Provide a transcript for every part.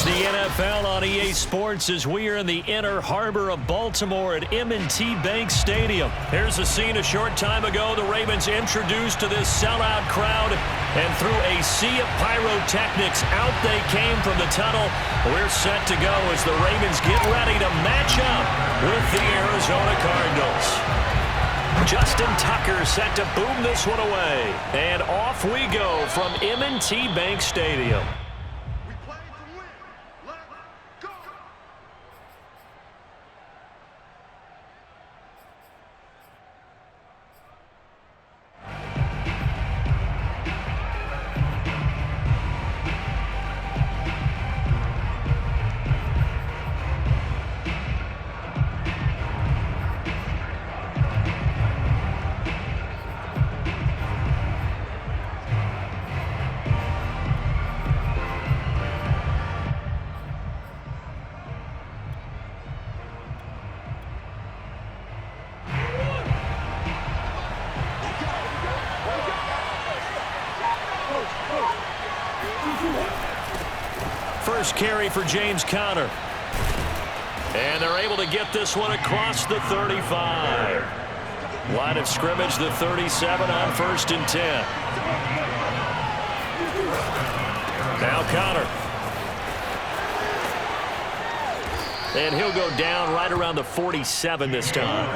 It's the NFL on EA Sports as we are in the inner harbor of Baltimore at M&T Bank Stadium. Here's a scene a short time ago. The Ravens introduced to this sellout crowd, and through a sea of pyrotechnics, out they came from the tunnel. We're set to go as the Ravens get ready to match up with the Arizona Cardinals. Justin Tucker set to boom this one away. And off we go from M&T Bank Stadium. First carry for James Conner. And they're able to get this one across the 35. Line of scrimmage, the 37 on 1st and 10. Now Conner. And he'll go down right around the 47 this time.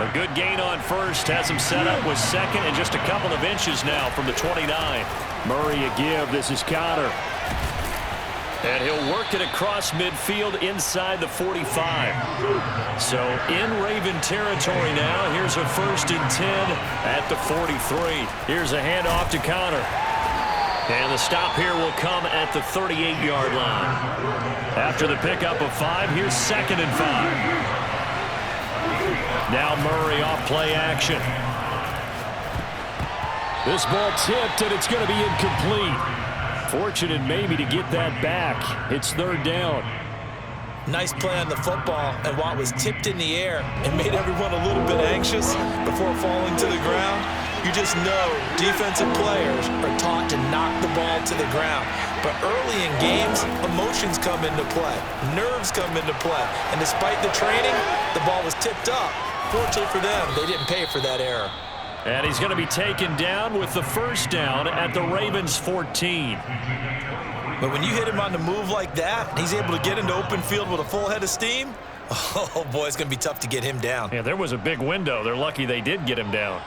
A good gain on first, has him set up with second and just a couple of inches now from the 29. Murray a give. This is Conner. And he'll work it across midfield inside the 45. So in Raven territory now. Here's a 1st and 10 at the 43. Here's a handoff to Conner. And the stop here will come at the 38-yard line. After the pickup of 5, here's 2nd and 5. Now Murray off play action. This ball tipped, and it's going to be incomplete. Fortunate maybe to get that back. It's 3rd down. Nice play on the football, and while it was tipped in the air, it made everyone a little bit anxious before falling to the ground. You just know defensive players are taught to knock the ball to the ground. But early in games, emotions come into play. Nerves come into play. And despite the training, the ball was tipped up. Fortunately for them, they didn't pay for that error. And he's going to be taken down with the 1st down at the Ravens 14. But when you hit him on the move like that, and he's able to get into open field with a full head of steam, oh boy, it's going to be tough to get him down. Yeah, there was a big window. They're lucky they did get him down.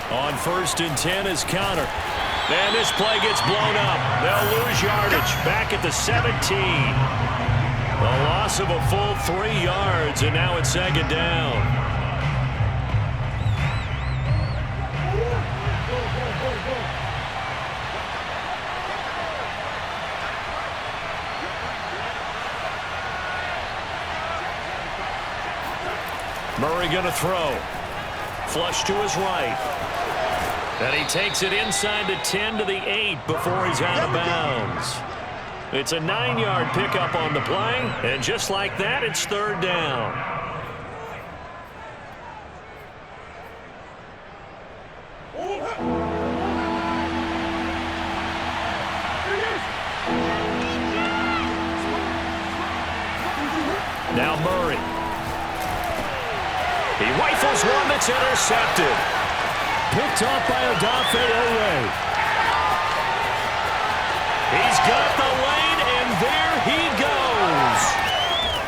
On 1st and 10 is Conner. And this play gets blown up. They'll lose yardage back at the 17. A loss of a full 3 yards, and now it's 2nd down. Murray going to throw. Flush to his right. And he takes it inside the 10 to the 8 before he's out of bounds. It's a 9-yard pickup on the play, and just like that, it's 3rd down. Now Murray. He rifles one that's intercepted. Picked off by Odafe Oweh. He's got the lane, and there he goes.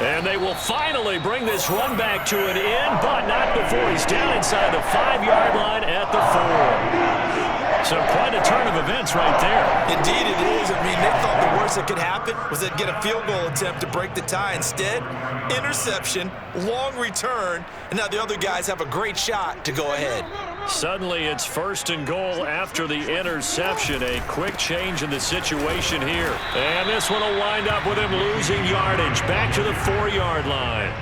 And they will finally bring this run back to an end, but not before he's down inside the 5-yard line at the 4. So quite a turn of events right there. Indeed it is. I mean, they thought the worst that could happen was they'd get a field goal attempt to break the tie. Instead, interception, long return, and now the other guys have a great shot to go ahead. Suddenly it's 1st and goal after the interception. A quick change in the situation here. And this one will wind up with him losing yardage back to the 4-yard line.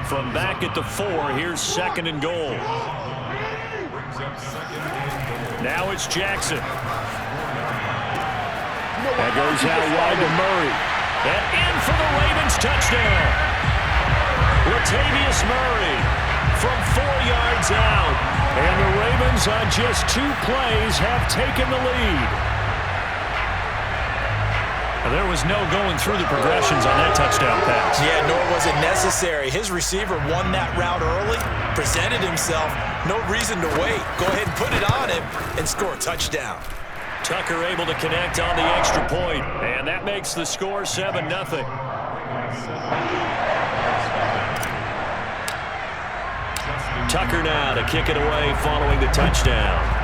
From back at the 4, here's 2nd and goal. Now it's Jackson. That goes out wide to Murray. And in for the Ravens touchdown. Latavius Murray from 4 yards out. And the Ravens on just 2 plays have taken the lead. There was no going through the progressions on that touchdown pass. Yeah, nor was it necessary. His receiver won that route early, presented himself, no reason to wait. Go ahead and put it on him and score a touchdown. Tucker able to connect on the extra point, and that makes the score 7-0. Tucker now to kick it away following the touchdown.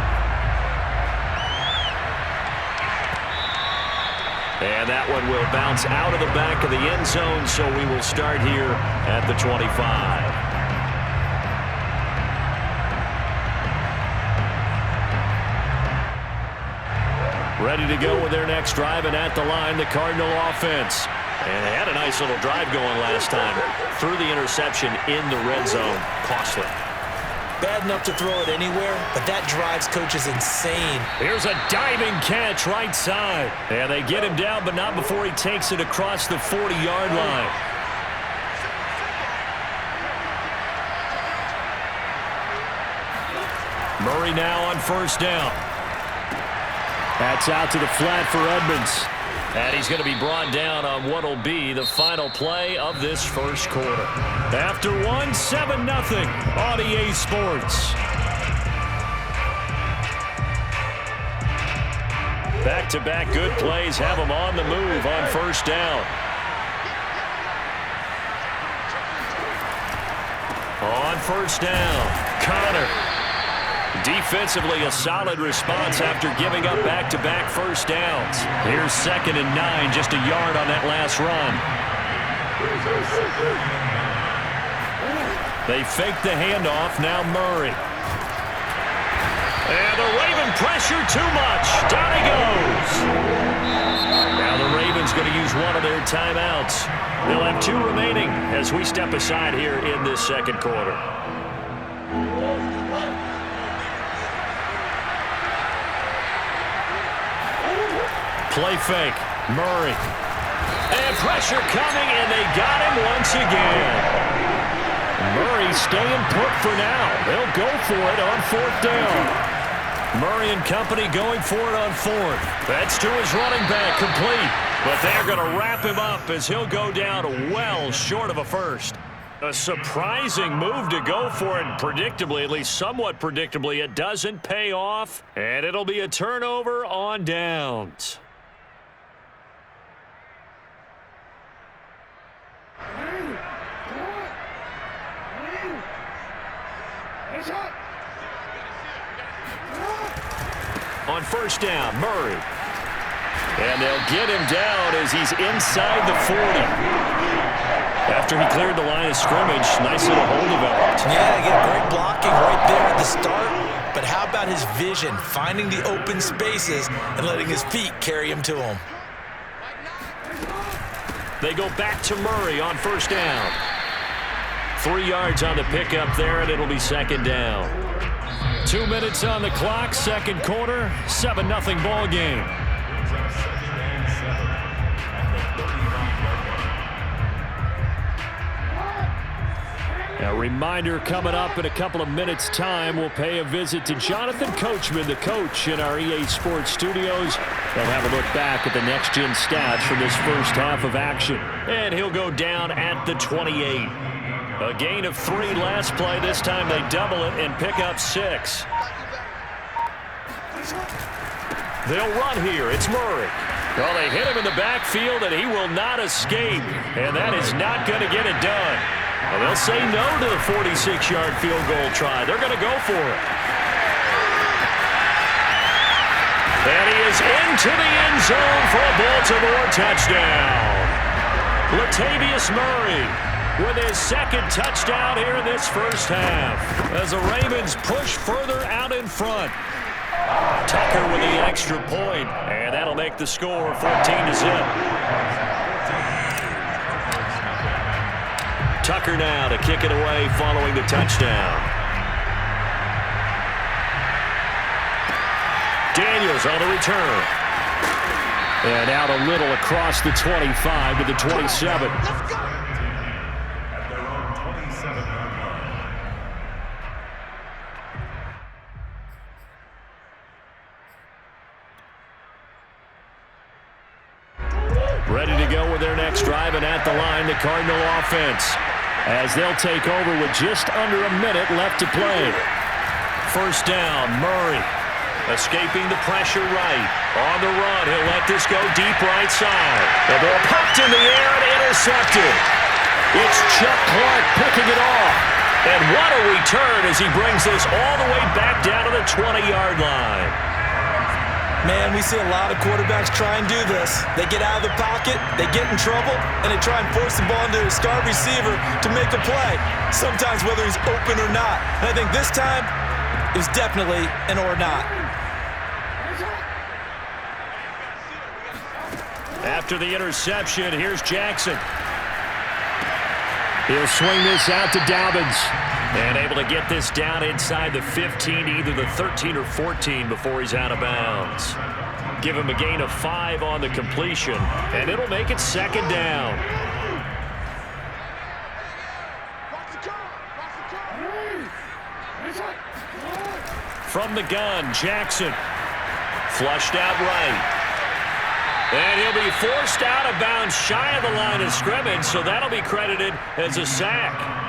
And that one will bounce out of the back of the end zone, so we will start here at the 25. Ready to go with their next drive, and at the line, the Cardinal offense. And they had a nice little drive going last time. Threw the interception in the red zone. Costly. Bad enough to throw it anywhere, but that drives coaches insane. Here's a diving catch right side. And they get him down, but not before he takes it across the 40-yard line. Murray now on 1st down. That's out to the flat for Edmonds. And he's going to be brought down on what will be the final play of this first quarter. After 1, 7-0 on EA Sports. Back-to-back good plays have them on the move on 1st down. On 1st down, Connor. Defensively, a solid response after giving up back-to-back 1st downs. Here's 2nd and 9, just a yard on that last run. They fake the handoff, now Murray. And the Raven pressure too much. Down he goes. Now the Ravens going to use one of their timeouts. They'll have 2 remaining as we step aside here in this second quarter. Play fake. Murray. And pressure coming, and they got him once again. Murray staying put for now. They'll go for it on 4th down. Murray and company going for it on 4th. That's to his running back, complete. But they're going to wrap him up as he'll go down well short of a first. A surprising move to go for it, and predictably, at least somewhat predictably, it doesn't pay off, and it'll be a turnover on downs. On 1st down, Murray. And they'll get him down as he's inside the 40. After he cleared the line of scrimmage, nice little hole developed. Yeah, again, great blocking right there at the start. But how about his vision, finding the open spaces and letting his feet carry him to him? They go back to Murray on 1st down. 3 yards on the pickup there, and it'll be 2nd down. 2 minutes on the clock, second quarter, 7-0 ball game. A reminder coming up in a couple of minutes' time, we'll pay a visit to Jonathan Coachman, the coach in our EA Sports studios. They'll have a look back at the next-gen stats from this first half of action. And he'll go down at the 28. A gain of 3 last play. This time they double it and pick up 6. They'll run here. It's Murray. Well, they hit him in the backfield, and he will not escape. And that is not going to get it done. Well, they'll say no to the 46-yard field goal try. They're going to go for it. And he is into the end zone for a Baltimore touchdown. Latavius Murray with his 2nd touchdown here in this first half as the Ravens push further out in front. Tucker with the extra point, and that'll make the score 14-0. Tucker Tucker now to kick it away following the touchdown. Daniels on the return. And out a little across the 25 to the 27. Let's go. Ready to go with their next drive, and at the line, the Cardinal offense, as they'll take over with just under a minute left to play. First down, Murray, escaping the pressure right. On the run, he'll let this go deep right side. The ball popped in the air and intercepted. It's Chuck Clark picking it off. And what a return as he brings this all the way back down to the 20-yard line. Man, we see a lot of quarterbacks try and do this. They get out of the pocket, they get in trouble, and they try and force the ball into their star receiver to make a play, sometimes whether he's open or not. And I think this time, it was definitely an or not. After the interception, here's Jackson. He'll swing this out to Dobbins. And able to get this down inside the 15, either the 13 or 14 before he's out of bounds. Give him a gain of 5 on the completion, and it'll make it second down. From the gun, Jackson. Flushed out right. And he'll be forced out of bounds shy of the line of scrimmage, so that'll be credited as a sack.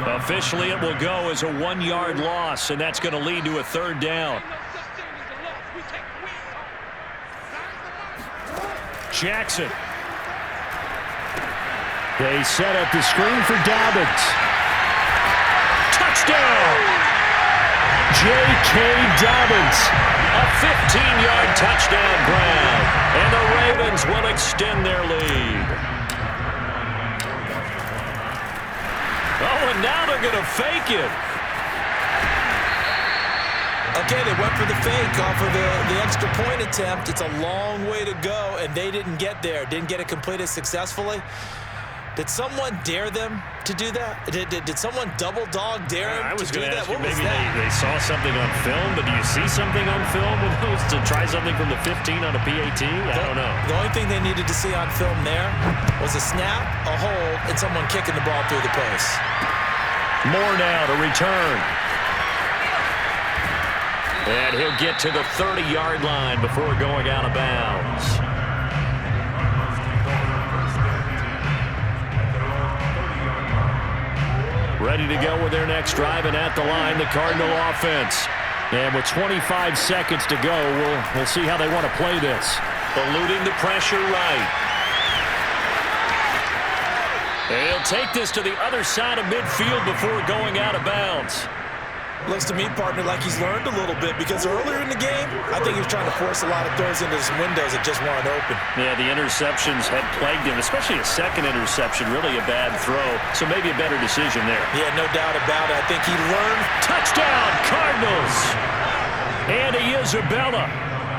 Officially, it will go as a 1-yard loss, and that's going to lead to a third down. Jackson. They set up the screen for Dobbins. Touchdown! J.K. Dobbins. A 15-yard touchdown grab. And the Ravens will extend their lead. Oh, and now they're going to fake it. Okay, they went for the fake off of the extra point attempt. It's a long way to go, and they didn't get there. Didn't get it completed successfully. Did someone dare them to do that? Did someone double dog dare them to do that? Maybe they saw something on film, but do you see something on film with those to try something from the 15 on a PAT? I don't know. The only thing they needed to see on film there was a snap, a hold, and someone kicking the ball through the post. More now to return. And he'll get to the 30-yard line before going out of bounds. Ready to go with their next drive, and at the line, the Cardinal offense. And with 25 seconds to go, we'll see how they want to play this. Eluding the pressure right. And he'll take this to the other side of midfield before going out of bounds. Looks to me, partner, like he's learned a little bit, because earlier in the game, I think he was trying to force a lot of throws into some windows that just weren't open. Yeah, the interceptions had plagued him, especially a second interception, really a bad throw. So maybe a better decision there. Yeah, no doubt about it. I think he learned. Touchdown, Cardinals! Andy Isabella,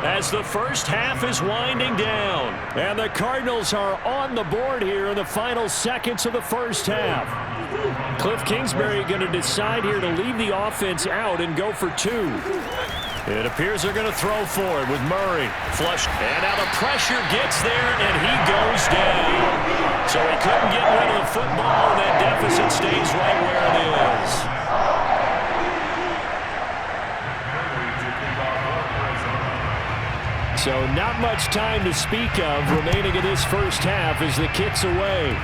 as the first half is winding down. And the Cardinals are on the board here in the final seconds of the first half. Cliff Kingsbury going to decide here to leave the offense out and go for 2. It appears they're going to throw for it with Murray. Flushed, and now the pressure gets there, and he goes down. So he couldn't get rid of the football, and that deficit stays right where it is. So not much time to speak of remaining in this first half as the kick's away.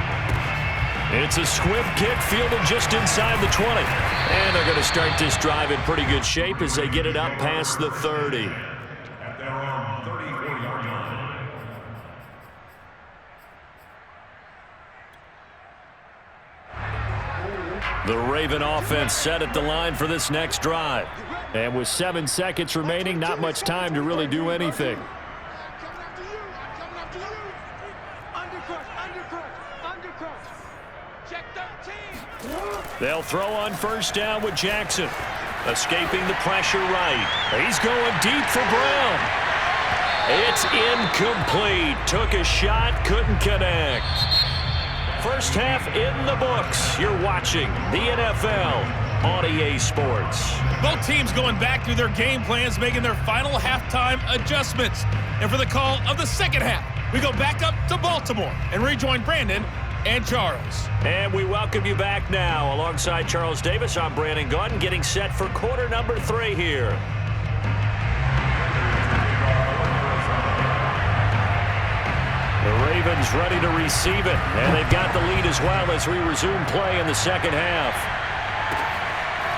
It's a swift kick fielded just inside the 20. And they're going to start this drive in pretty good shape as they get it up past the 30. The Raven offense set at the line for this next drive. And with 7 seconds remaining, not much time to really do anything. They'll throw on first down with Jackson. Escaping the pressure right. He's going deep for Brown. It's incomplete. Took a shot, couldn't connect. First half in the books. You're watching the NFL on EA Sports. Both teams going back through their game plans, making their final halftime adjustments. And for the call of the second half, we go back up to Baltimore and rejoin Brandon and Charles. And we welcome you back now. Alongside Charles Davis, I'm Brandon Gaudin, getting set for quarter number 3 here. The Ravens ready to receive it, and they've got the lead as well as we resume play in the second half.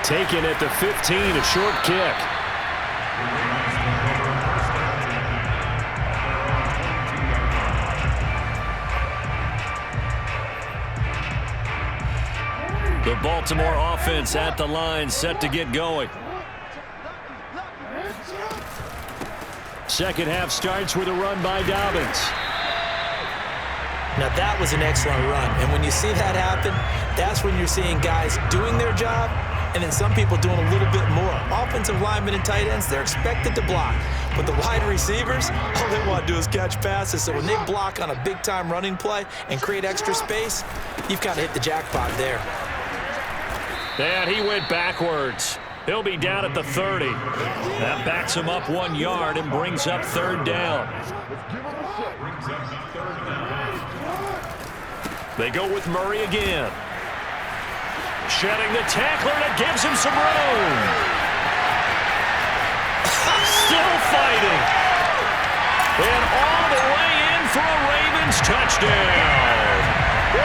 Taken at the 15, a short kick. The Baltimore offense at the line, set to get going. Second half starts with a run by Dobbins. Now that was an excellent run, and when you see that happen, that's when you're seeing guys doing their job and then some people doing a little bit more. Offensive linemen and tight ends, they're expected to block, but the wide receivers, all they want to do is catch passes. So when they block on a big-time running play and create extra space, you've got to hit the jackpot there. And he went backwards. He'll be down at the 30. That backs him up 1 yard and brings up third down. They go with Murray again. Shedding the tackler, and it gives him some room. Still fighting. And all the way in for a Ravens touchdown.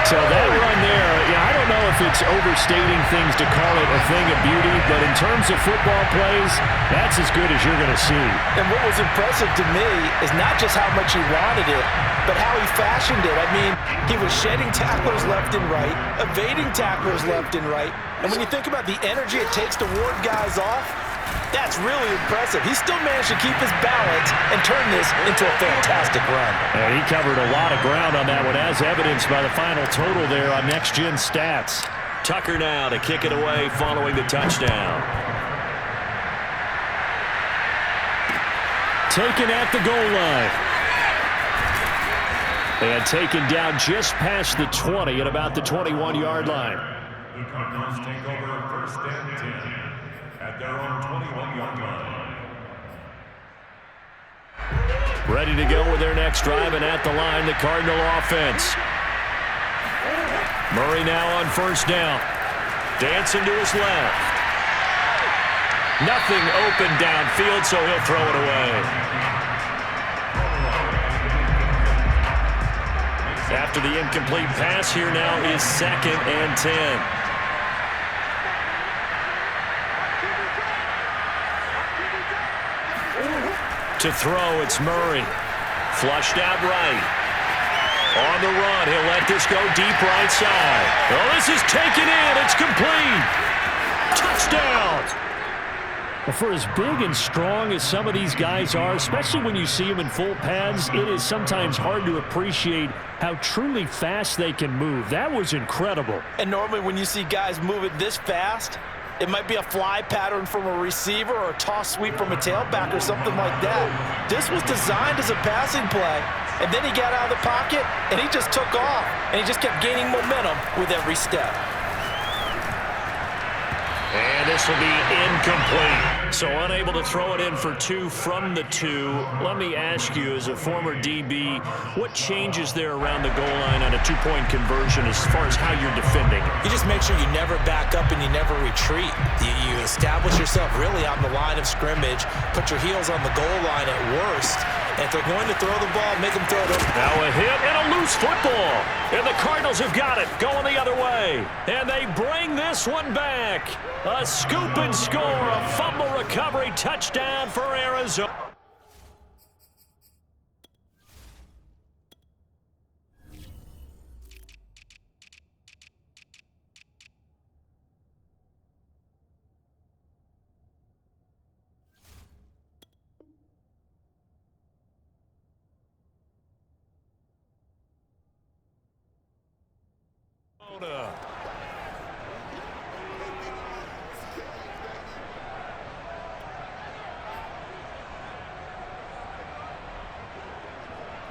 So that run there, I don't know if it's overstating things to call it a thing of beauty, but in terms of football plays, that's as good as you're going to see. And what was impressive to me is not just how much he wanted it, but how he fashioned it. I mean, he was shedding tacklers left and right, evading tacklers left and right. And when you think about the energy it takes to ward guys off, that's really impressive. He still managed to keep his balance and turn this into a fantastic run. And he covered a lot of ground on that one, as evidenced by the final total there on Next Gen Stats. Tucker now to kick it away following the touchdown. Taken at the goal line. And taken down just past the 20 at about the 21-yard line. The Cardinals take over first and 10 at their own 21-yard line. Ready to go with their next drive, and at the line, the Cardinal offense. Murray now on first down. Dancing to his left. Nothing open downfield, so he'll throw it away. After the incomplete pass, here now is 2nd and 10. To throw, it's Murray. Flushed out right. On the run, he'll let this go deep right side. Oh, this is taken in. It's complete. Touchdown. Well, for as big and strong as some of these guys are, especially when you see them in full pads, it is sometimes hard to appreciate how truly fast they can move. That was incredible. And normally when you see guys move it this fast, it might be a fly pattern from a receiver or a toss sweep from a tailback or something like that. This was designed as a passing play, and then he got out of the pocket, and he just took off, and he just kept gaining momentum with every step. And this will be incomplete. So unable to throw it in for 2 from the 2. Let me ask you, as a former DB, what changes there around the goal line on a two-point conversion as far as how you're defending? You just make sure you never back up and you never retreat. You establish yourself really on the line of scrimmage, put your heels on the goal line at worst, and if they're going to throw the ball, make them throw it. Now a hit and a loose football. And the Cardinals have got it, going the other way. And they bring this one back. A scoop and score, a fumble recovery touchdown for Arizona.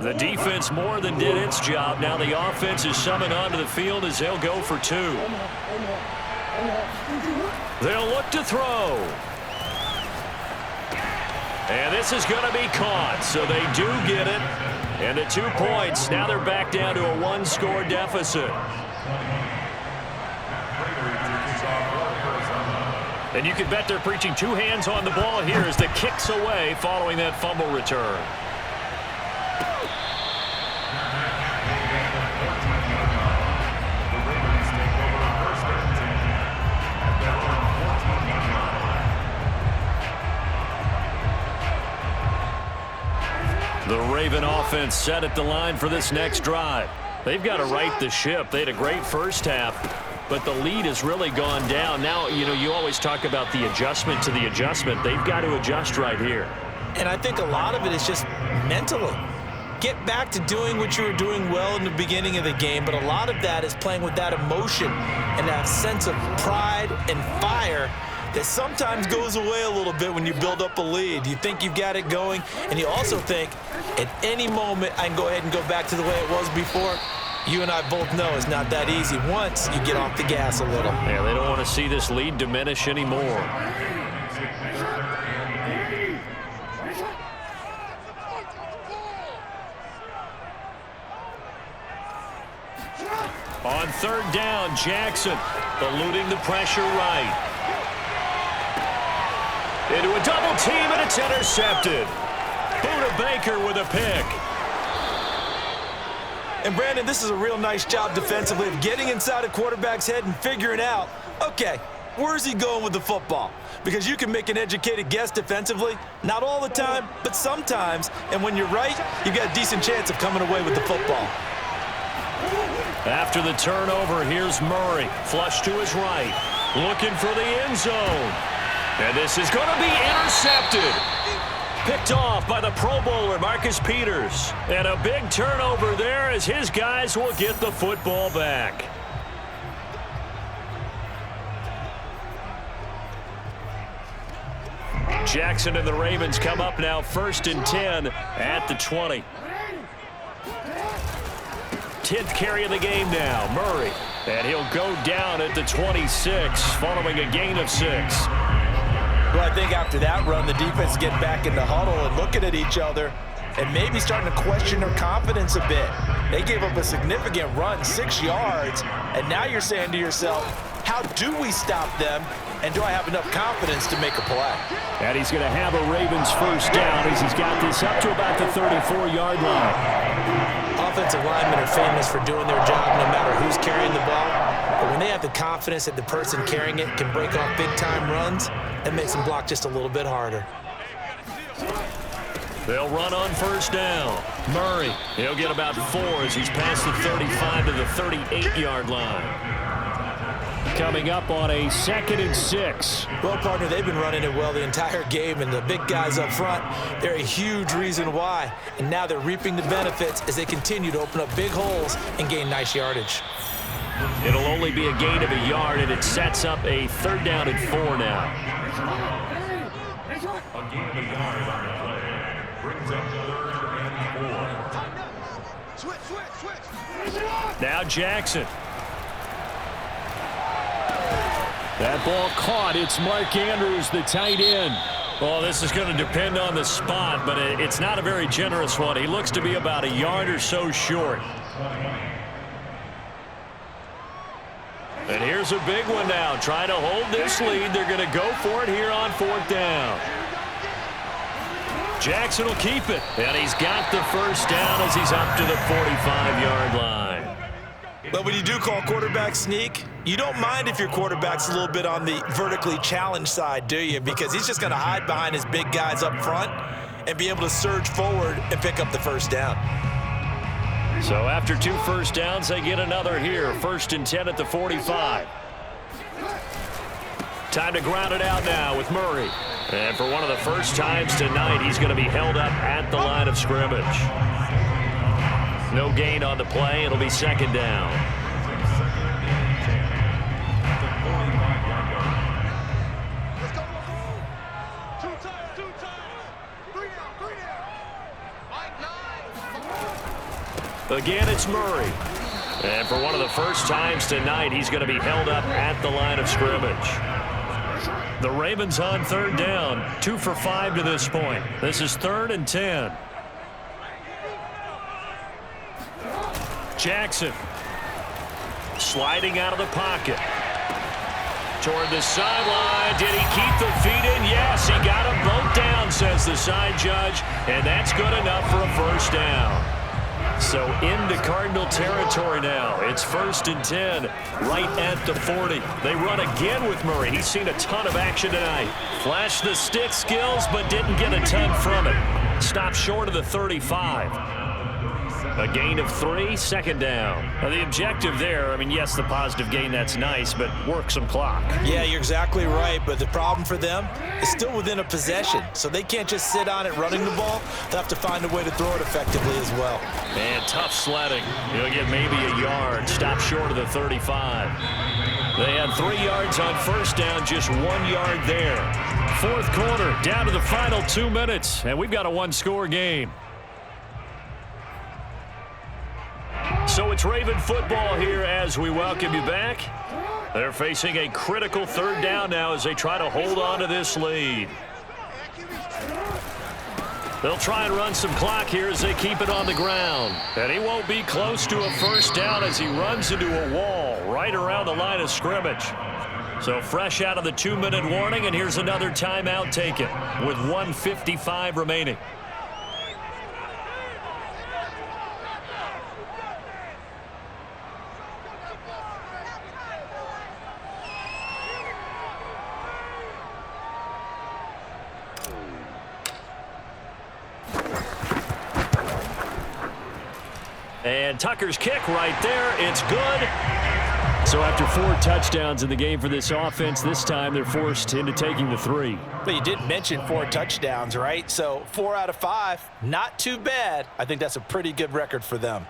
The defense more than did its job. Now the offense is summoned onto the field as they'll go for 2. They'll look to throw. And this is going to be caught, so they do get it. And the 2 points, now they're back down to a 1-score deficit. And you can bet they're preaching 2 hands on the ball here as the kick's away following that fumble return. The Raven offense set at the line for this next drive. They've got to right the ship. They had a great first half, but the lead has really gone down. Now, you always talk about the adjustment to the adjustment. They've got to adjust right here. And I think a lot of it is just mentally. Get back to doing what you were doing well in the beginning of the game, but a lot of that is playing with that emotion and that sense of pride and fire that sometimes goes away a little bit when you build up a lead. You think you've got it going, and you also think at any moment I can go ahead and go back to the way it was before. You and I both know it's not that easy once you get off the gas a little. Yeah, they don't want to see this lead diminish anymore. On 3rd down, Jackson eluding the pressure right. Into a double team, and it's intercepted. Buda Baker with a pick. And Brandon, this is a real nice job defensively of getting inside a quarterback's head and figuring out, okay, where's he going with the football? Because you can make an educated guess defensively, not all the time, but sometimes. And when you're right, you've got a decent chance of coming away with the football. After the turnover, here's Murray. Flush to his right. Looking for the end zone. And this is going to be intercepted. Picked off by the Pro Bowler, Marcus Peters. And a big turnover there as his guys will get the football back. Jackson and the Ravens come up now 1st and 10 at the 20. 10th carry of the game now, Murray. And he'll go down at the 26 following a gain of 6. Well, I think after that run, the defense get back in the huddle and looking at each other and maybe starting to question their confidence a bit. They gave up a significant run, 6 yards, and now you're saying to yourself, how do we stop them, and do I have enough confidence to make a play? And he's going to have a Ravens 1st down as he's got this up to about the 34-yard line. Offensive linemen are famous for doing their job no matter who's carrying the ball. But when they have the confidence that the person carrying it can break off big-time runs, it makes them block just a little bit harder. They'll run on 1st down. Murray, he'll get about 4 as he's past the 35 to the 38-yard line. Coming up on a 2nd and 6. Well, partner, they've been running it well the entire game, and the big guys up front, they're a huge reason why. And now they're reaping the benefits as they continue to open up big holes and gain nice yardage. It'll only be a gain of a yard, and it sets up a 3rd down and 4 now. A gain of a yard on the play brings up 3rd and 4. Now Jackson. That ball caught. It's Mark Andrews, the tight end. Well, this is going to depend on the spot, but it's not a very generous one. He looks to be about a yard or so short. And here's a big one now. Trying to hold this lead. They're going to go for it here on 4th down. Jackson will keep it. And he's got the 1st down as he's up to the 45-yard line. But when you do call quarterback sneak, you don't mind if your quarterback's a little bit on the vertically challenged side, do you? Because he's just going to hide behind his big guys up front and be able to surge forward and pick up the 1st down. So after 2 first downs, they get another here. 1st and 10 at the 45. Time to ground it out now with Murray. And for one of the first times tonight, he's going to be held up at the line of scrimmage. No gain on the play. It'll be 2nd down. Again, it's Murray. And for one of the first times tonight, he's going to be held up at the line of scrimmage. The Ravens on third down, 2 for 5 to this point. This is 3rd and 10. Jackson sliding out of the pocket. Toward the sideline. Did he keep the feet in? Yes, he got them both down, says the side judge. And that's good enough for a first down. So into Cardinal territory now. It's 1st and 10, right at the 40. They run again with Murray. He's seen a ton of action tonight. Flashed the stick skills, but didn't get a ton from it. Stopped short of the 35. A gain of 3, 2nd down. Now the objective there, I mean, yes, the positive gain, that's nice, but work some clock. Yeah, you're exactly right, but the problem for them is still within a possession, so they can't just sit on it running the ball. They'll have to find a way to throw it effectively as well. And tough sledding. He'll get maybe a yard. Stop short of the 35. They had 3 yards on first down, just 1 yard there. 4th quarter, down to the final 2 minutes, and we've got a 1-score game. So it's Raven football here as we welcome you back. They're facing a critical 3rd down now as they try to hold on to this lead. They'll try and run some clock here as they keep it on the ground. And he won't be close to a first down as he runs into a wall right around the line of scrimmage. So fresh out of the 2-minute warning, and here's another timeout taken with 1:55 remaining. And Tucker's kick right there. It's good. So after 4 touchdowns in the game for this offense, this time they're forced into taking the 3. But you did mention 4 touchdowns, right? So 4 out of 5, not too bad. I think that's a pretty good record for them.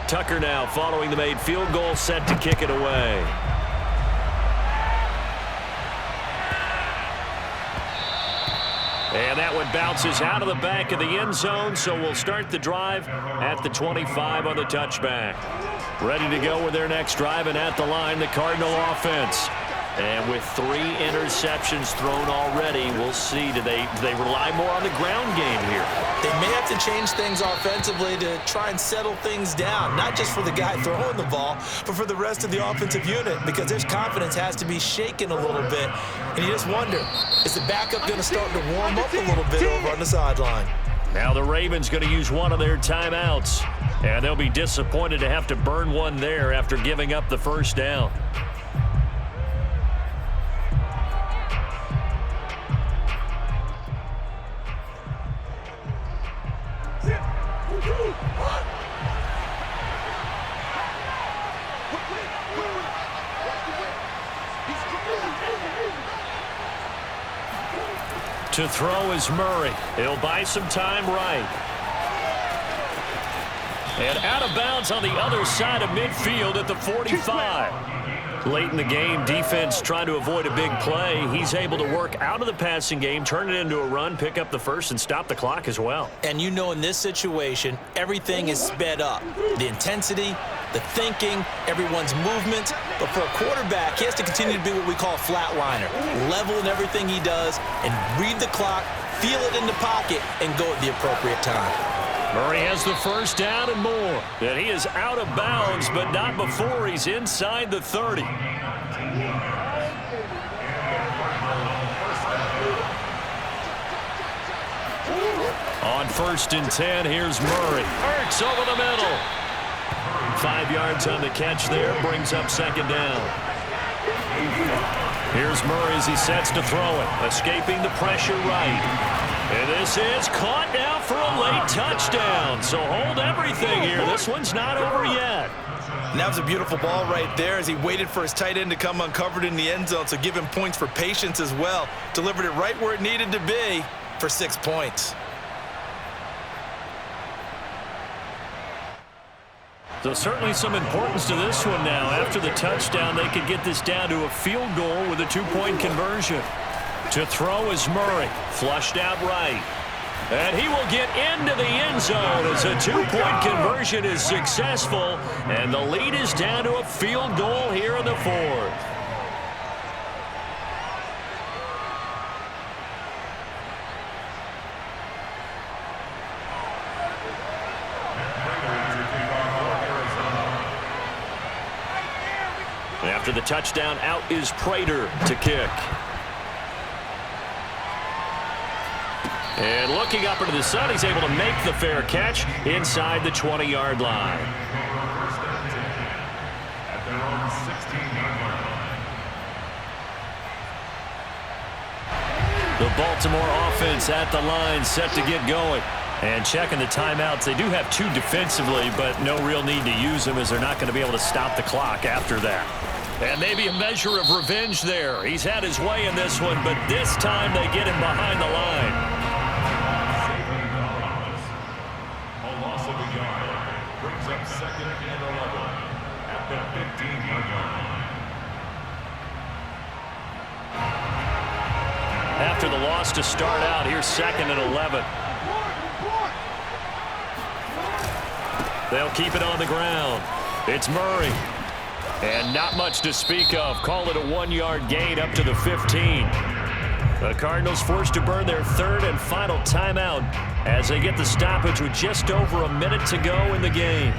Tucker now following the made field goal, set to kick it away. And that one bounces out of the back of the end zone, so we'll start the drive at the 25 on the touchback. Ready to go with their next drive, and at the line, the Cardinal offense. And with 3 interceptions thrown already, we'll see. Do they rely more on the ground game here? They may have to change things offensively to try and settle things down, not just for the guy throwing the ball, but for the rest of the offensive unit, because their confidence has to be shaken a little bit. And you just wonder, is the backup going to start to warm up a little bit over on the sideline? Now the Ravens going to use one of their timeouts, and they'll be disappointed to have to burn one there after giving up the first down. To throw is Murray. He'll buy some time right. And out of bounds on the other side of midfield at the 45. Late in the game, defense trying to avoid a big play. He's able to work out of the passing game, turn it into a run, pick up the first, and stop the clock as well. And you know in this situation, everything is sped up. The intensity, the thinking, everyone's movement. But for a quarterback, he has to continue to be what we call a flatliner. Level in everything he does and read the clock, feel it in the pocket, and go at the appropriate time. Murray has the first down and more. And he is out of bounds, but not before he's inside the 30. On 1st and 10, here's Murray. Hurts over the middle. 5 yards on the catch there, brings up 2nd down. Here's Murray as he sets to throw it, escaping the pressure right. And this is caught now for a late touchdown. So hold everything here. This one's not over yet. And that was a beautiful ball right there as he waited for his tight end to come uncovered in the end zone. So give him points for patience as well. Delivered it right where it needed to be for 6 points. So certainly some importance to this one now. After the touchdown, they could get this down to a field goal with a 2-point conversion. To throw is Murray, flushed out right. And he will get into the end zone as a 2-point conversion is successful. And the lead is down to a field goal here in the fourth. After the touchdown, out is Prater to kick. And looking up into the sun, he's able to make the fair catch inside the 20-yard line. At their own 16-yard line. The Baltimore offense at the line, set to get going. And checking the timeouts. They do have 2 defensively, but no real need to use them as they're not going to be able to stop the clock after that. And maybe a measure of revenge there. He's had his way in this one, but this time they get him behind the line. A loss of a yard brings up 2nd and 11 at the 15-yard line. After the loss to start out, here's 2nd and 11. They'll keep it on the ground. It's Murray. And not much to speak of. Call it a 1-yard gain up to the 15. The Cardinals forced to burn their 3rd and final timeout as they get the stoppage with just over a minute to go in the game.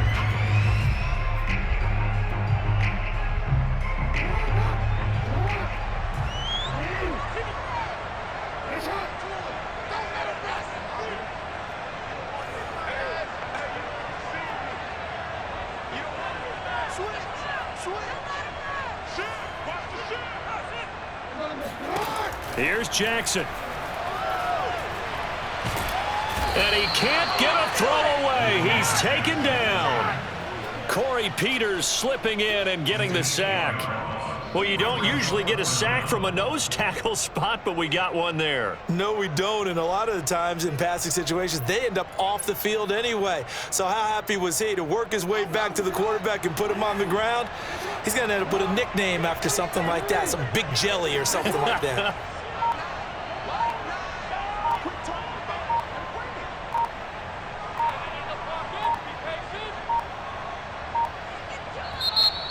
Here's Jackson. And he can't get a throw away. He's taken down. Corey Peters slipping in and getting the sack. Well, you don't usually get a sack from a nose tackle spot, but we got one there. No, we don't, and a lot of the times in passing situations, they end up off the field anyway. So how happy was he to work his way back to the quarterback and put him on the ground? He's going to end up with a nickname after something like that, some Big Jelly or something like that.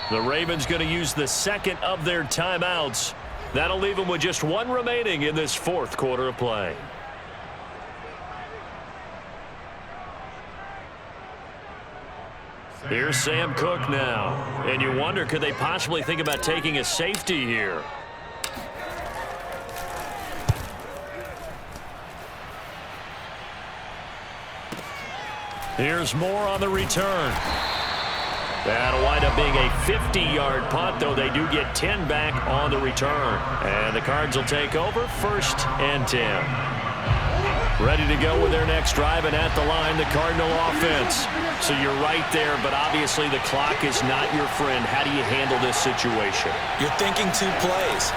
The Ravens going to use the 2nd of their timeouts. That'll leave them with just 1 remaining in this 4th quarter of play. Here's Sam Cook now. And you wonder, could they possibly think about taking a safety here? Here's Moore on the return. That'll wind up being a 50-yard punt, though they do get 10 back on the return. And the Cards will take over 1st and 10. Ready to go with their next drive, and at the line, the Cardinal offense. So you're right there, but obviously the clock is not your friend. How do you handle this situation? You're thinking 2 plays.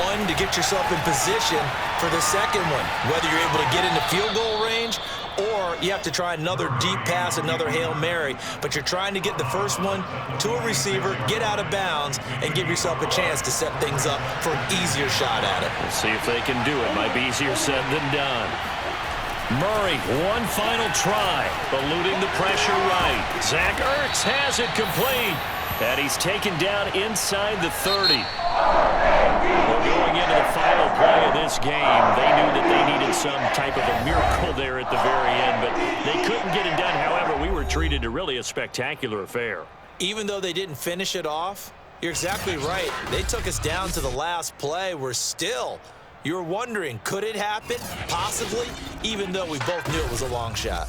One, to get yourself in position for the second one, whether you're able to get into field goal range or you have to try another deep pass, another Hail Mary. But you're trying to get the first one to a receiver, get out of bounds, and give yourself a chance to set things up for an easier shot at it. Let's see if they can do it. Might be easier said than done. Murray, one final try, eluding the pressure right. Zach Ertz has it complete, and he's taken down inside the 30. Well, going into the final play of this game, they knew that they needed some type of a miracle there at the very end, but they couldn't get it done. However, we were treated to really a spectacular affair. Even though they didn't finish it off, you're exactly right. They took us down to the last play. We're still, you're wondering, could it happen? Possibly, even though we both knew it was a long shot.